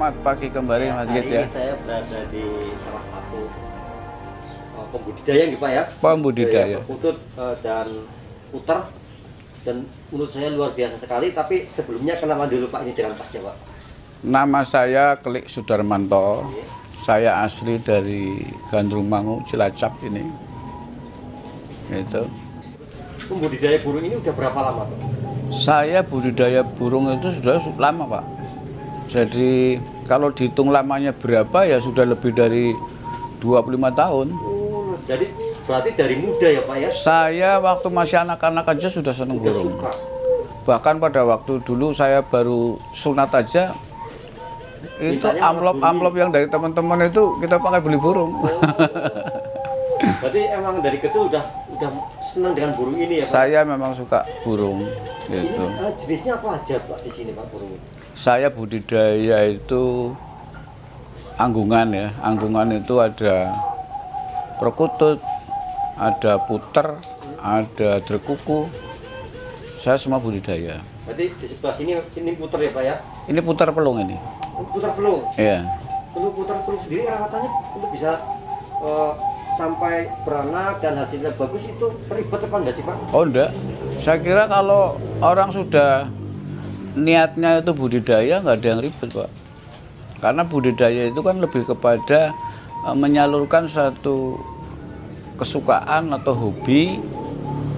selamat pagi kembali Mas Git ya. Hari ini saya berada di salah satu pembudidaya nih Pak ya. Pembudidaya. Perkutut dan puter, dan menurut saya luar biasa sekali. Tapi sebelumnya kenalan dulu Pak, ini jangan pas Jawa. Nama saya Klik Sudarmanto. Saya asli dari Gandrumangu, Cilacap ini. Itu. Pembudidaya burung ini udah berapa lama Pak? Saya budidaya burung itu sudah lama Pak. Jadi kalau dihitung lamanya berapa ya sudah lebih dari 25 tahun. Jadi berarti dari muda ya Pak ya? Saya waktu masih anak-anak aja sudah seneng burung. Suka. Bahkan pada waktu dulu saya baru sunat aja, itu amplop-amplop yang dari teman-teman itu kita pakai beli burung. Berarti emang dari kecil udah senang dengan burung ini ya Pak? Saya memang suka burung. Gitu. Ini jenisnya apa aja Pak di sini Pak burung ini? Saya budidaya itu anggungan ya. Anggungan itu ada perkutut, ada puter, ada drekuku. Saya semua budidaya. Berarti di sebelah sini puter ya Pak ya? Ini puter pelung ini. Puter pelung? Iya. Untuk puter pelung sendiri rawatannya untuk bisa sampai beranak dan hasilnya bagus itu ribet apa enggak sih Pak? Oh enggak. Saya kira kalau orang sudah niatnya itu budidaya nggak ada yang ribet Pak. Karena budidaya itu kan lebih kepada menyalurkan satu kesukaan atau hobi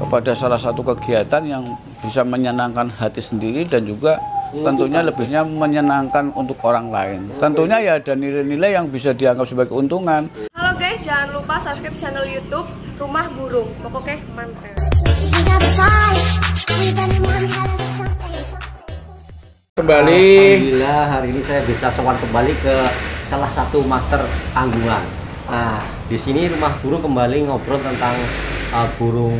kepada salah satu kegiatan yang bisa menyenangkan hati sendiri dan juga tentunya lebihnya menyenangkan untuk orang lain. Tentunya ya ada nilai-nilai yang bisa dianggap sebagai keuntungan. Halo guys, jangan lupa subscribe channel YouTube Rumah Burung. Pokoknya mantap. Kembali. Alhamdulillah hari ini saya bisa sowan kembali ke salah satu master anggungan. Nah, di sini Rumah Burung kembali ngobrol tentang burung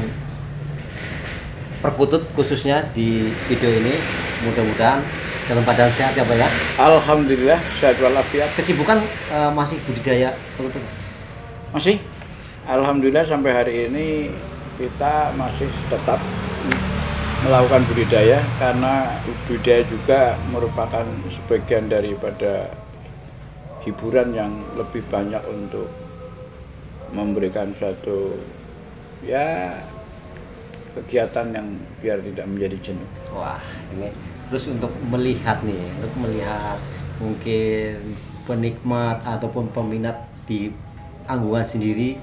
perkutut khususnya di video ini. Mudah-mudahan dalam keadaan sehat ya Pak ya. Alhamdulillah sehat walafiat. Kesibukan masih budidaya perkutut? Masih. Alhamdulillah sampai hari ini kita masih tetap melakukan budidaya karena budidaya juga merupakan sebagian daripada hiburan yang lebih banyak untuk memberikan suatu ya kegiatan yang biar tidak menjadi jenuh. Wah, ini terus untuk melihat mungkin penikmat ataupun peminat di anggungan sendiri,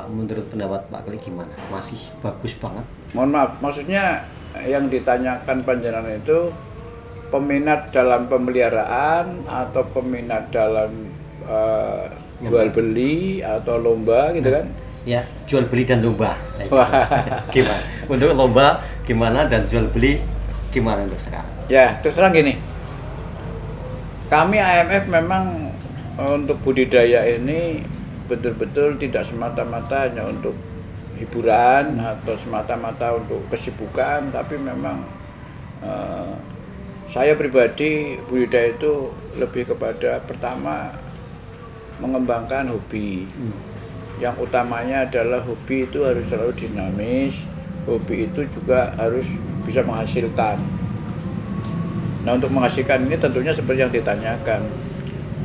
menurut pendapat Pak Klik gimana? Masih bagus banget? Mohon maaf, maksudnya yang ditanyakan panjenengan itu peminat dalam pemeliharaan atau peminat dalam jual beli atau lomba gitu kan? Ya, jual beli dan lomba. Wah. Gimana? Untuk lomba gimana dan jual beli gimana untuk sekarang? Ya, terus terang gini. Kami AMF memang untuk budidaya ini betul-betul tidak semata-mata hanya untuk hiburan atau semata-mata untuk kesibukan, tapi memang saya pribadi budidaya itu lebih kepada pertama mengembangkan hobi. Yang utamanya adalah hobi itu harus selalu dinamis, hobi itu juga harus bisa menghasilkan. Nah, untuk menghasilkan ini tentunya seperti yang ditanyakan.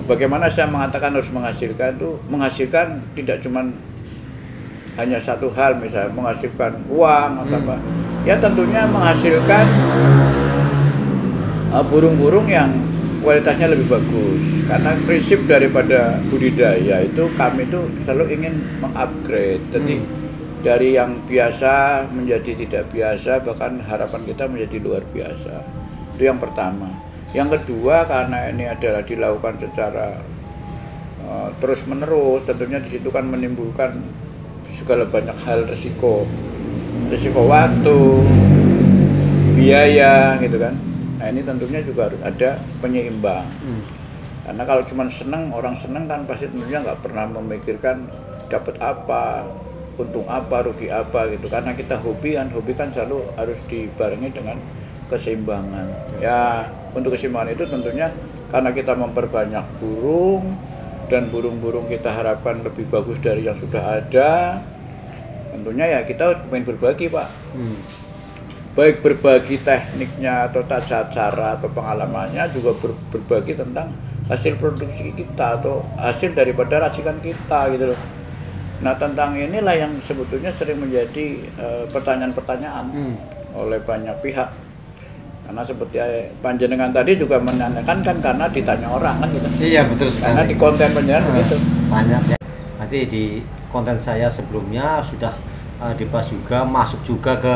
Bagaimana saya mengatakan harus menghasilkan itu, menghasilkan tidak cuma hanya satu hal, misalnya menghasilkan uang atau apa. Ya tentunya menghasilkan burung-burung yang kualitasnya lebih bagus. Karena prinsip daripada budidaya itu kami itu selalu ingin mengupgrade. Jadi dari yang biasa menjadi tidak biasa, bahkan harapan kita menjadi luar biasa. Itu yang pertama. Yang kedua, karena ini adalah dilakukan secara terus-menerus, tentunya di situ kan menimbulkan segala banyak hal risiko waktu, biaya gitu kan. Nah ini tentunya juga harus ada penyeimbang. Karena kalau cuma senang, orang senang kan pasti tentunya nggak pernah memikirkan dapat apa, untung apa, rugi apa gitu. Karena kita hobi kan selalu harus dibarengi dengan keseimbangan. Ya untuk keseimbangan itu tentunya karena kita memperbanyak burung dan burung-burung kita harapkan lebih bagus dari yang sudah ada. Tentunya ya kita ingin berbagi Pak. Baik berbagi tekniknya atau tata cara atau pengalamannya, juga berbagi tentang hasil produksi kita atau hasil daripada racikan kita gitu loh. Nah tentang inilah yang sebetulnya sering menjadi pertanyaan-pertanyaan oleh banyak pihak. Karena seperti panjenengan tadi juga menanyakan kan karena ditanya orang kan gitu. Iya betul sekali. Karena di konten panjenengan begitu. Banyak ya. Nanti di konten saya sebelumnya sudah dibahas juga, masuk juga ke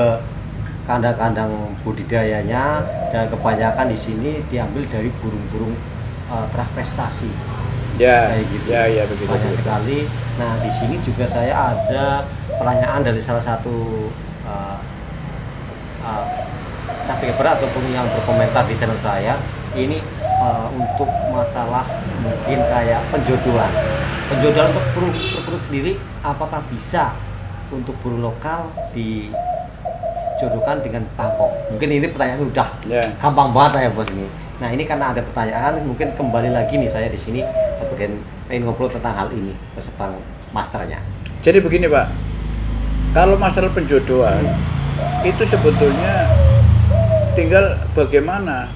kandang-kandang budidayanya, dan kebanyakan di sini diambil dari burung-burung terprestasi. Ya, kayak gitu. ya begitu. Banyak begitu. sekali. Nah di sini juga saya ada pertanyaan dari salah satu subscriber ataupun yang berkomentar di channel saya. Ini untuk masalah mungkin kayak penjodohan untuk burung sendiri, apakah bisa untuk burung lokal dijodohkan dengan bangkok? Mungkin ini pertanyaan udah gampang banget ya bos ini. Nah ini karena ada pertanyaan, mungkin kembali lagi nih saya di sini pengen ngobrol tentang hal ini bersama masternya. Jadi begini Pak, kalau masalah penjodohan itu sebetulnya tinggal bagaimana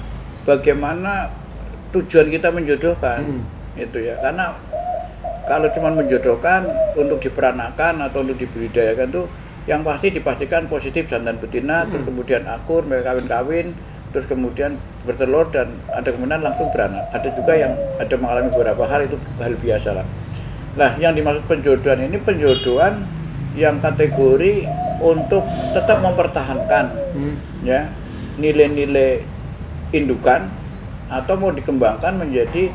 tujuan kita menjodohkan itu ya. Karena kalau cuma menjodohkan untuk diperanakan atau untuk dibudidayakan tuh yang pasti dipastikan positif jantan betina, terus kemudian akur, mereka kawin-kawin, terus kemudian bertelur dan ada kemungkinan langsung beranak. Ada juga yang ada mengalami beberapa hal, itu hal biasa lah. Nah, yang dimaksud penjodohan ini penjodohan yang kategori untuk tetap mempertahankan ya nilai-nilai indukan atau mau dikembangkan menjadi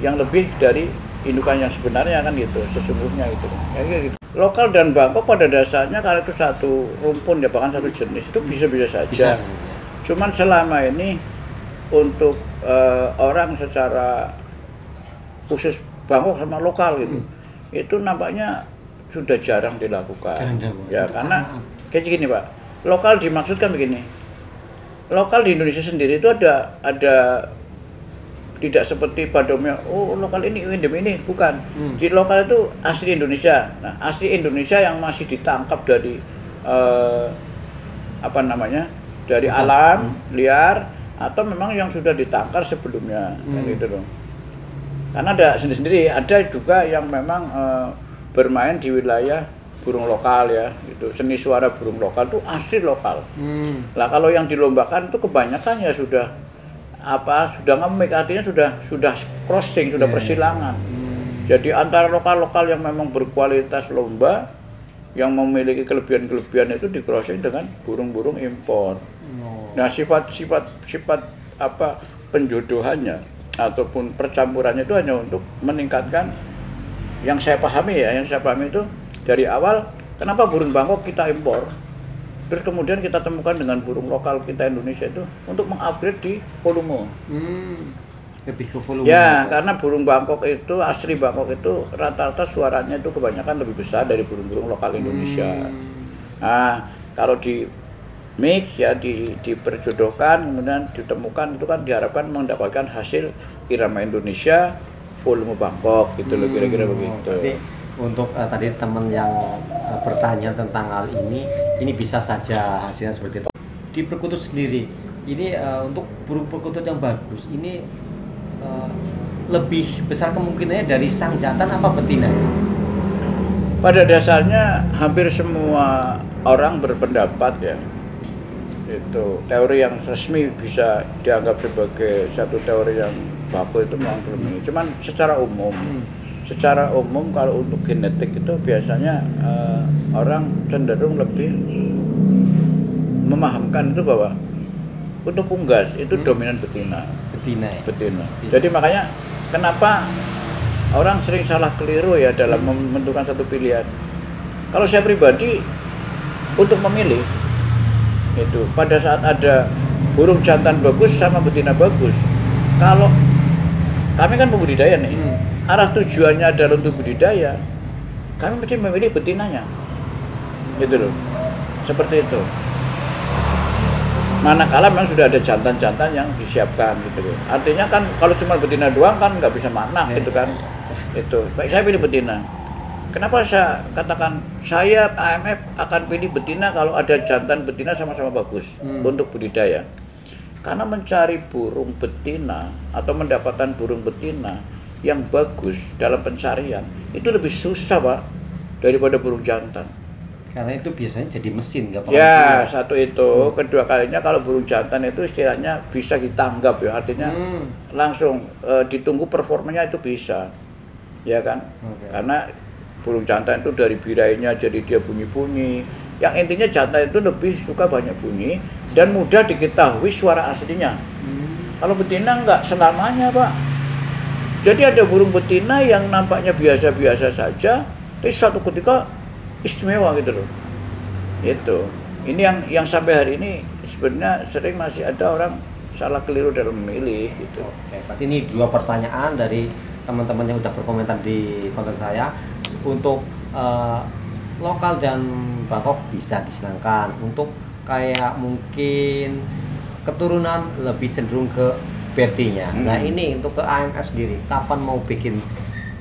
yang lebih dari indukan yang sebenarnya kan gitu, sesungguhnya itu. Ya, gitu. Lokal dan bangkok pada dasarnya kalau itu satu rumpun ya bahkan satu jenis itu bisa-bisa saja. Cuman selama ini untuk orang secara khusus bangkok sama lokal gitu, itu nampaknya sudah jarang dilakukan. Ya karena kayak gini Pak, lokal dimaksudkan begini. Lokal di Indonesia sendiri itu ada tidak seperti pada umumnya, oh lokal ini endemi ini, bukan. Di lokal itu asli Indonesia. Nah, asli Indonesia yang masih ditangkap dari dari alam liar atau memang yang sudah ditangkar sebelumnya, kan gitu dong. Karena ada sendiri-sendiri, ada juga yang memang bermain di wilayah burung lokal ya, itu seni suara burung lokal itu asli lokal. Lah kalau yang dilombakan itu kebanyakan ya sudah ngemik, artinya sudah crossing, sudah persilangan. Jadi antara lokal-lokal yang memang berkualitas lomba yang memiliki kelebihan-kelebihan itu di crossing dengan burung-burung impor. Nah, sifat penjodohannya ataupun percampurannya itu hanya untuk meningkatkan yang saya pahami itu dari awal kenapa burung bangkok kita impor. Terus kemudian kita temukan dengan burung lokal kita Indonesia itu untuk mengupgrade di volume. Lebih ke volume. Ya, karena burung bangkok itu asli bangkok itu rata-rata suaranya itu kebanyakan lebih besar dari burung-burung lokal Indonesia. Nah, kalau di mix ya diperjodohkan kemudian ditemukan itu kan diharapkan mendapatkan hasil irama Indonesia volume bangkok gitu loh, kira-kira begitu. Tapi untuk tadi teman yang bertanya tentang hal ini bisa saja hasilnya seperti itu. Di perkutut sendiri, ini untuk burung perkutut yang bagus, ini lebih besar kemungkinannya dari sang jantan apa betina? Pada dasarnya hampir semua orang berpendapat ya, itu teori yang resmi bisa dianggap sebagai satu teori yang baku itu memang belum ini. Cuman secara umum kalau untuk genetik itu biasanya orang cenderung lebih memahamkan itu bahwa untuk unggas itu dominan betina. Jadi makanya kenapa orang sering salah keliru ya dalam menentukan satu pilihan. Kalau saya pribadi untuk memilih itu pada saat ada burung jantan bagus sama betina bagus, kalau kami kan pembudidaya nih, arah tujuannya adalah untuk budidaya, kami mesti memilih betinanya, gitu loh, seperti itu. Manakala memang sudah ada jantan-jantan yang disiapkan, gitu loh. Artinya kan kalau cuma betina doang kan nggak bisa makna, gitu kan. Itu. Baik, saya pilih betina. Kenapa saya katakan saya AMF akan pilih betina kalau ada jantan betina sama-sama bagus untuk budidaya? Karena mencari burung betina atau mendapatkan burung betina yang bagus dalam pencarian itu lebih susah, Pak, daripada burung jantan. Karena itu biasanya jadi mesin, nggak pernah Ya, keluar. satu itu. Kedua kalinya kalau burung jantan itu istilahnya bisa ditanggap ya, artinya langsung ditunggu performanya itu bisa, ya kan? Oke. Karena burung jantan itu dari birainya jadi dia bunyi-bunyi. Yang intinya jantan itu lebih suka banyak bunyi dan mudah diketahui suara aslinya. Kalau betina enggak selamanya, Pak. Jadi ada burung betina yang nampaknya biasa-biasa saja, tapi suatu ketika istimewa gitu loh. Itu. Ini yang sampai hari ini sebenarnya sering masih ada orang salah keliru dalam memilih gitu. Oke, berarti ini 2 pertanyaan dari teman-teman yang udah berkomentar di konten saya. Untuk lokal dan Bangkok bisa disenangkan. Untuk kayak mungkin keturunan lebih cenderung ke BT-nya. Nah ini untuk ke AMF sendiri, kapan mau bikin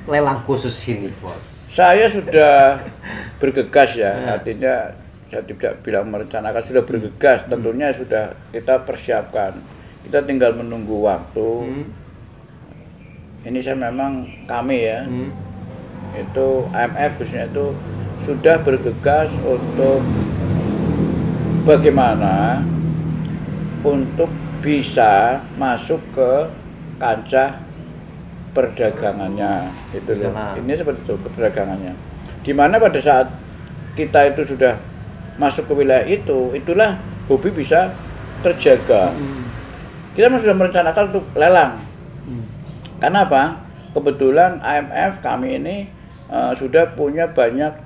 lelang khusus ini, Bos? Saya sudah bergegas ya, artinya saya tidak bilang merencanakan, sudah bergegas, tentunya sudah kita persiapkan. Kita tinggal menunggu waktu. Ini saya memang kami ya, itu AMF khususnya itu sudah bergegas untuk bagaimana untuk bisa masuk ke kancah perdagangannya itu loh. Ini seperti itu perdagangannya. Dimana pada saat kita itu sudah masuk ke wilayah itu, itulah hobi bisa terjaga. Kita sudah merencanakan untuk lelang. Karena apa? Kebetulan AMF kami ini sudah punya banyak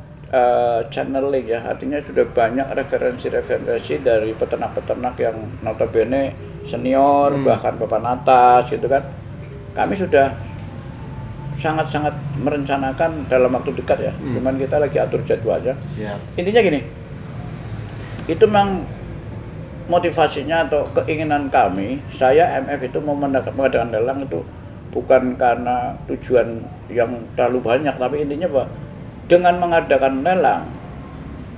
channeling ya, artinya sudah banyak referensi-referensi dari peternak-peternak yang notabene senior, bahkan papan atas gitu kan. Kami sudah sangat-sangat merencanakan dalam waktu dekat ya, cuman kita lagi atur jadwalnya. Siap. Intinya gini, itu memang motivasinya atau keinginan kami, saya MF itu mau mengadakan lelang itu bukan karena tujuan yang terlalu banyak, tapi intinya bahwa dengan mengadakan lelang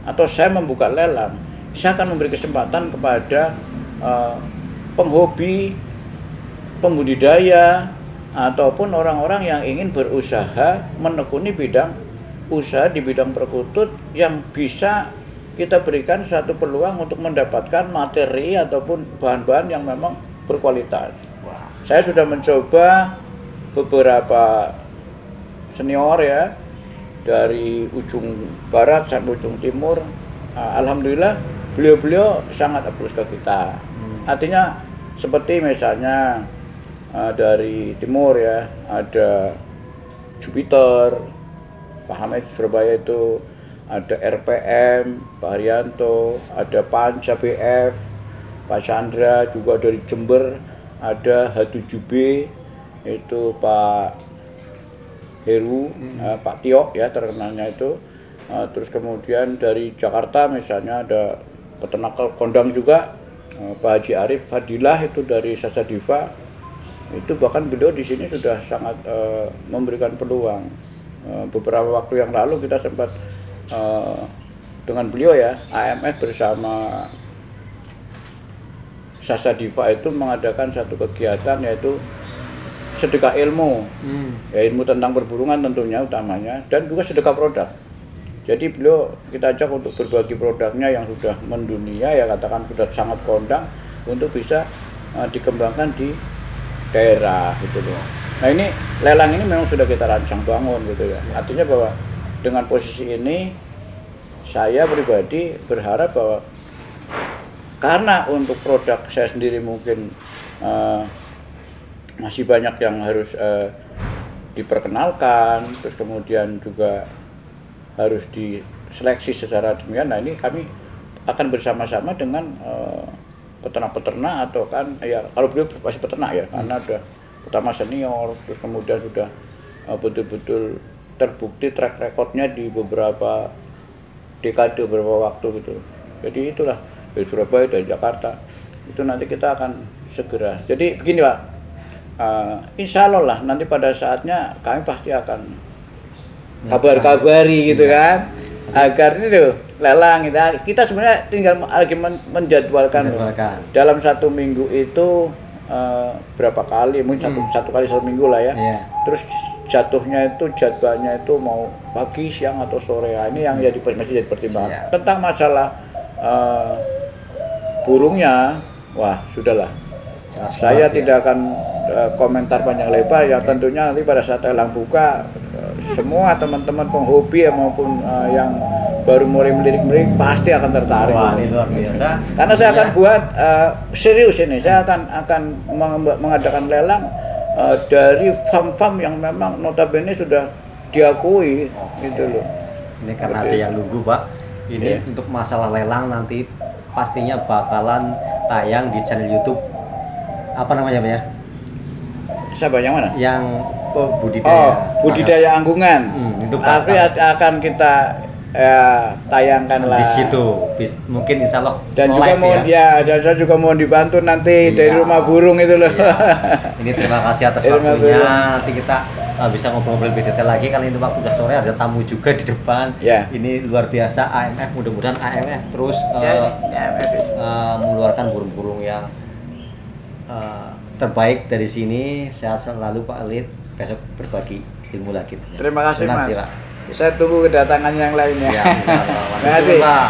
atau saya membuka lelang, saya akan memberi kesempatan kepada penghobi, pembudidaya, ataupun orang-orang yang ingin berusaha menekuni bidang usaha di bidang perkutut yang bisa kita berikan suatu peluang untuk mendapatkan materi ataupun bahan-bahan yang memang berkualitas. Saya sudah mencoba beberapa senior ya, dari ujung barat sampai ujung timur. Alhamdulillah beliau-beliau sangat approve ke kita. Artinya seperti misalnya dari timur ya, ada Jupiter, Pak Hamid Surabaya itu, ada RPM, Pak Haryanto, ada Panca BF, Pak Chandra juga dari Jember, ada H7B itu Pak Heru, Pak Tio ya terkenalnya itu. Terus kemudian dari Jakarta misalnya ada peternak kondang juga, Pak Haji Arif Fadilah itu dari Sasa Diva. Itu bahkan beliau di sini sudah sangat memberikan peluang. Beberapa waktu yang lalu kita sempat dengan beliau ya, AMF bersama Sasa Diva itu mengadakan satu kegiatan yaitu sedekah ilmu, ya ilmu tentang perburungan tentunya utamanya, dan juga sedekah produk. Jadi beliau kita ajak untuk berbagi produknya yang sudah mendunia ya, katakan sudah sangat kondang untuk bisa dikembangkan di daerah gitu loh. Nah ini lelang ini memang sudah kita rancang bangun gitu ya. Artinya bahwa dengan posisi ini saya pribadi berharap bahwa karena untuk produk saya sendiri mungkin masih banyak yang harus diperkenalkan, terus kemudian juga harus diseleksi secara demikian. Nah ini kami akan bersama-sama dengan peternak-peternak atau kan ya, kalau beliau pasti peternak ya, karena udah pertama senior, terus kemudian sudah betul-betul terbukti track recordnya di beberapa dekade, beberapa waktu gitu. Jadi itulah dari Surabaya, dari Jakarta, itu nanti kita akan segera. Jadi begini Pak, insya Allah lah nanti pada saatnya kami pasti akan kabar-kabari gitu kan. agar ini loh lelang kita sebenarnya tinggal lagi menjadwalkan. Dalam 1 minggu itu berapa kali, mungkin satu kali 1 minggu lah ya. Terus jatuhnya itu jadwalnya itu mau pagi, siang atau sore. Ini yang masih jadi pertimbangan. Tentang masalah burungnya, wah sudahlah. Saya tidak akan komentar panjang lebar ya, tentunya nanti pada saat lelang buka semua teman-teman penghobi maupun yang baru mulai melirik-melirik pasti akan tertarik. Wah, ini luar biasa. Karena saya akan buat serius ini, saya akan mengadakan lelang dari farm-farm yang memang notabene sudah diakui gitu loh. Ini karena ada yang nunggu Pak. Ini untuk masalah lelang nanti pastinya bakalan tayang di channel YouTube. Apa namanya Pak ya? Siapa yang mana? Yang budidaya. Budidaya anggungan. Tapi akan kita tayangkan lah di situ. Mungkin insya Allah. Dan juga mohon saya juga mohon dibantu nanti dari Rumah Burung itu loh. Ini terima kasih atas waktunya. Nanti kita bisa ngobrol-ngobrol lebih detail lagi. Kali ini waktu udah sore, ada tamu juga di depan. Ini luar biasa AMF. Mudah-mudahan AMF terus mengeluarkan burung-burung yang terbaik dari sini. Sehat selalu Pak Elit, besok berbagi ilmu lagi. Terima kasih Mas. Pak. Saya tunggu kedatangan yang lainnya. Terima kasih Pak.